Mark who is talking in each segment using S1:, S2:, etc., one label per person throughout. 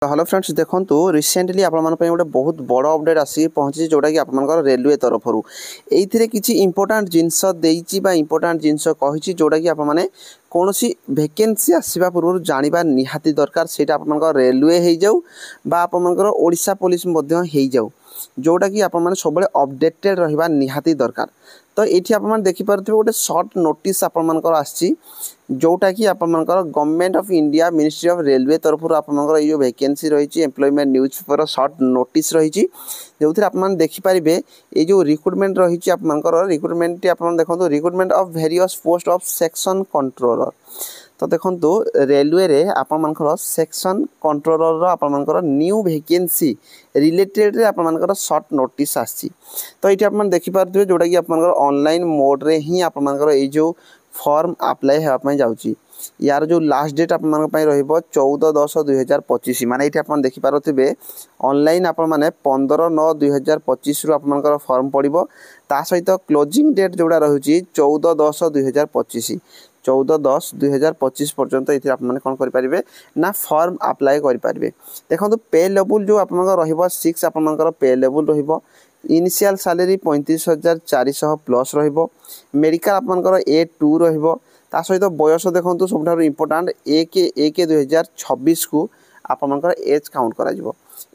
S1: Hello friends देखो recently आपण गोटे बहुत बड़ अपडेट आसी पहुँची जोटा कि आप रेलवे तरफ ये किसी इंपोर्टाट जिनस इंपोर्टाट जिनस कही जोटा कि आपने कौन वैकेंसी आसवा पूर्व जानवा निहाती दरकार से रेलवे हो जाऊ आपंकर ओडिशा पुलिस हो जाऊ जोटा कि आप सब अपडेटेड रहा निहाती दरकार। तो ये आप देखिपे गोटे सर्ट नोटिस आपर आसी जोटा कि आपर government of India ministry of railway तरफ आपर ये वैकेंसी रही employment news paper short notice रही जो आप देखिपारे ये जो रिक्रुटमेंट रही आपर रिक्रुटमेंट आप देखो recruitment of various post of section controller. तो देखो रेलवे रे आपर सेक्शन कंट्रोलर आपर न्यू वैकेंसी रिलेटेड आपर सर्ट नोटिस आसी। तो ये आप देखिपे जोटा कि आपर ऑनलाइन मोड रे ही आपर ये फॉर्म अप्लाई होगापी जाऊँगी यार जो लास्ट डेट आप 14/10/2025 माने ये आप देखिपे ऑनलाइन आप 15/9/2025 आपर फॉर्म पड़ो ता सहित क्लोजिंग डेट जोड़ा रही 14/10/2025 14/10/2025 पर्यंत ये आप कौन करेंगे ना फॉर्म अप्लाई करेंगे। देखो पे लेवल जो आप 6 आपर पे लेवल रो इनिशियल सैलरी 35,400 प्लस रो मेडिकल आपर A2 रो सहित बयस देखो सब इम्पोर्टाट 1/1/2026 को आपर एज काउंट कर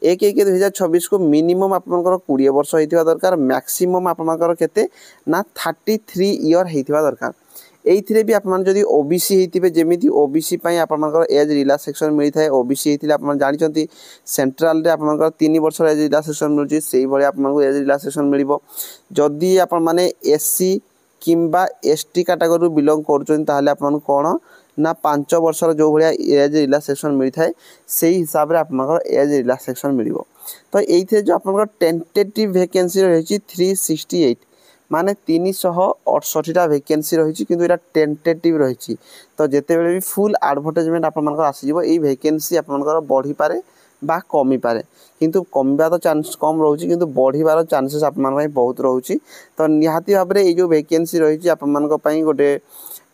S1: 1/1/2026 को मिनिमम आपर 20 वर्ष होता दरकार मैक्सिमम आपर केते ना 33 ईयर होता दरकार। ये भी आप ओबीसी होते जमी ओबीसी आपर एज रिलैक्सेशन मिलता है ओबीसी होते आप जानते सेंट्रल आप 3 वर्ष एज रिलैक्सेशन मिलूँ से आपको एज रिलैक्सेशन मिल जदि आप एससी किंबा एसटी कैटेगरी बिलोंग कर कौन ना 5 वर्षर जो भाया एज रिलैक्सेशन मिलता है से हिसाब से आप एज रिलैक्सेशन मिल। तो ये जो आप टेंटेटिव वैकेंसी रही 368 माने 368टा वैकेंसी रही कि टेंटेटिव रही। तो जिते भी फुल एडवर्टाइजमेंट आपर आसीजो ये वैकेंसी आपर बढ़ी पारे बा कमी पारे किंतु कमिबार तो चांस कम रोचे किंतु बढ़िबार चांसेस आप बहुत रोचे। तो निहाती भाव में ये जो वैकेंसी रही आपाई गोटे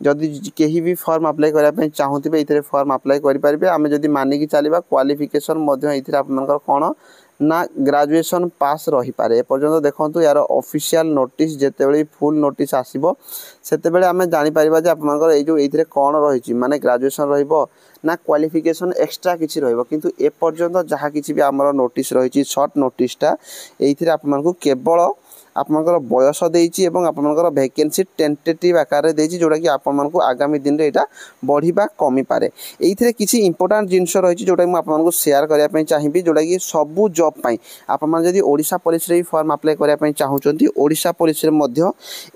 S1: जदि कहीं भी फॉर्म अप्लाई करने चाहूबे ये फॉर्म अप्लाई करेंगे आम जदि मानिकी चलवा क्वालिफिकेशन आप कौन ना ग्रेजुएशन पास रही पारे एपर्यंत देखो यार ऑफिशियल नोटिस जिते फुल नोटिस आसो से आम जापर आपर ये कौन रही माने ग्रेजुएशन ना क्वालिफिकेशन एक्सट्रा किसी किंतु एपर्यंत जहाँ किसी भी आमर नोटिस रही सर्ट नोटिसटा ये आपको केवल आपर बयस देती आपर वैकेंसी टेंटेटिव आकार देती जोटा कि आपको आगामी दिन में यहाँ बढ़ा कमी पारे। ये किसी इंपोर्टाट जिनस रही जोटा मुझे शेयर करने चाहिए जोटा कि सबू जॉब पाई आपड़ी ओडिशा पुलिस रे फॉर्म अप्लाई करने चाहूँगी ओडिशा पुलिस रे मध्य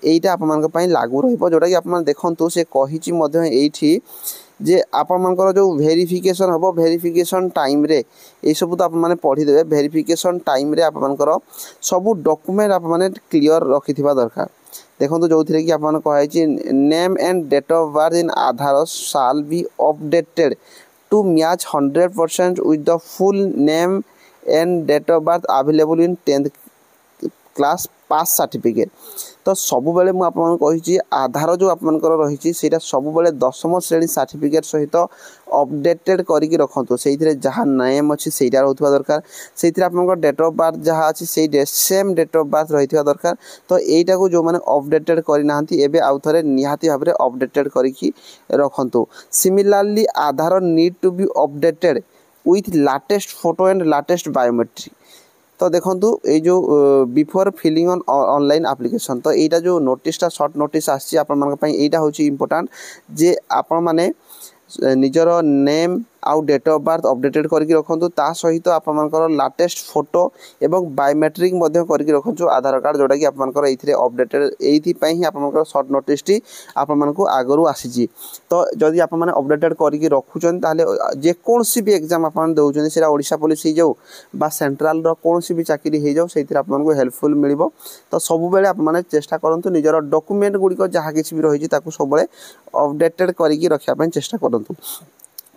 S1: एटा आपन लागू रोटा कि आप देखु से कही जे आपर जो वेरिफिकेशन हम वेरिफिकेशन टाइम रे ये सब तो आप पढ़ीदे वेरिफिकेशन टाइम रे आपर सबू डॉक्यूमेंट आप क्लियर रखि दरकार। देखो जो थी कि आप कही name and date of birth in Aadhaar shall be updated to match 100% with the full name and date of birth available in 10th class pass certificate. तो सबुबले मुझे आधार जो आपर रही सबुबले 10th श्रेणी सर्टिफिकेट सहित अपडेटेड करके रखु से जहाँ नेम अच्छी से रोकवा दरकार से आप डेट ऑफ बर्थ जहाँ अच्छी से सेम डेट ऑफ बर्थ रही दरकार। तो यहीटा को जो मैंने अपडेटेड करना आउ थे निहाती भाव में अपडेटेड करके रखु। Similarly Aadhaar need to be updated with latest photo and latest biometric. तो देखो ये जो before filling on online application तो यहाँ जो नोटिसटा सर्ट नोटिस आसी यहाँ हूँ इम्पोर्टाट जे आपण माने निजर नेम आउ डेट ऑफ बर्थ अपडेटेड करके रखु ता सहित आपर लाटेस्ट फोटो एवं बायोमेट्रिक करके रखु आधार कार्ड जोटा कि आपर ये अपडेटेड यही आप सर्ट नोटिस टी आपको आगु आसी। तो जदि आप अपडेटेड करके रखुचन जेकोसी भी एग्जाम आप दौरान से ओडिशा पुलिस हो जाऊ बा सेंट्रल कौन भी चाकरी हो जाऊ से आपको हेल्पफुल मिल। तो सबुबले आप चेष्टा करूँ निजर डॉक्यूमेंट गुड़िक जहाँ किसी भी रही सब अपडेटेड करके रखापी चेष्टा करूँ।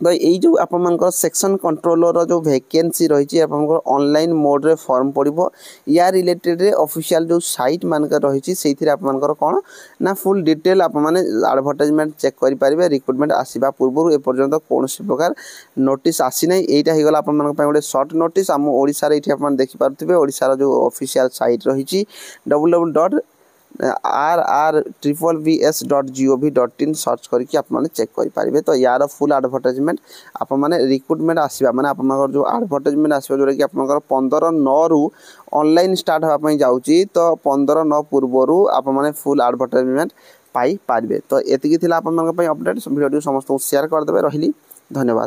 S1: तो यही जो आप सेक्शन कंट्रोलर जो वैकेंसी रही है ऑनलाइन मोड रे फॉर्म पड़ो या रिलेटेड ऑफिशियल जो साइट मानक रही से कौन ना फुल डिटेल आप एडवर्टाइजमेंट चेक करेंगे रिक्रुटमेंट आसवा पूर्व एपर्यंत कौन प्रकार नोटिस आसी ना यहीटा होगा आप गोटे सर्ट नोटिस आम ओडिशा ये आप देखिपे ओडिशार जो ऑफिशियल साइट रही www.rrvs.gov.in सर्च करके आप चेक करेंगे। तो यार फुल एडवर्टाइजमेंट आप रिक्रुटमेंट आसवा माने आप जो एडवर्टाइजमेंट आसवा जोटा कि आप 15/9 रु ऑनलाइन स्टार्ट होगा जाऊँगी तो 15/9 पूर्वर आप फुल एडवर्टाइजमेंट पाई पारे। तो ये आप अपडेट वीडियो समस्त शेयर करदे रही। धन्यवाद।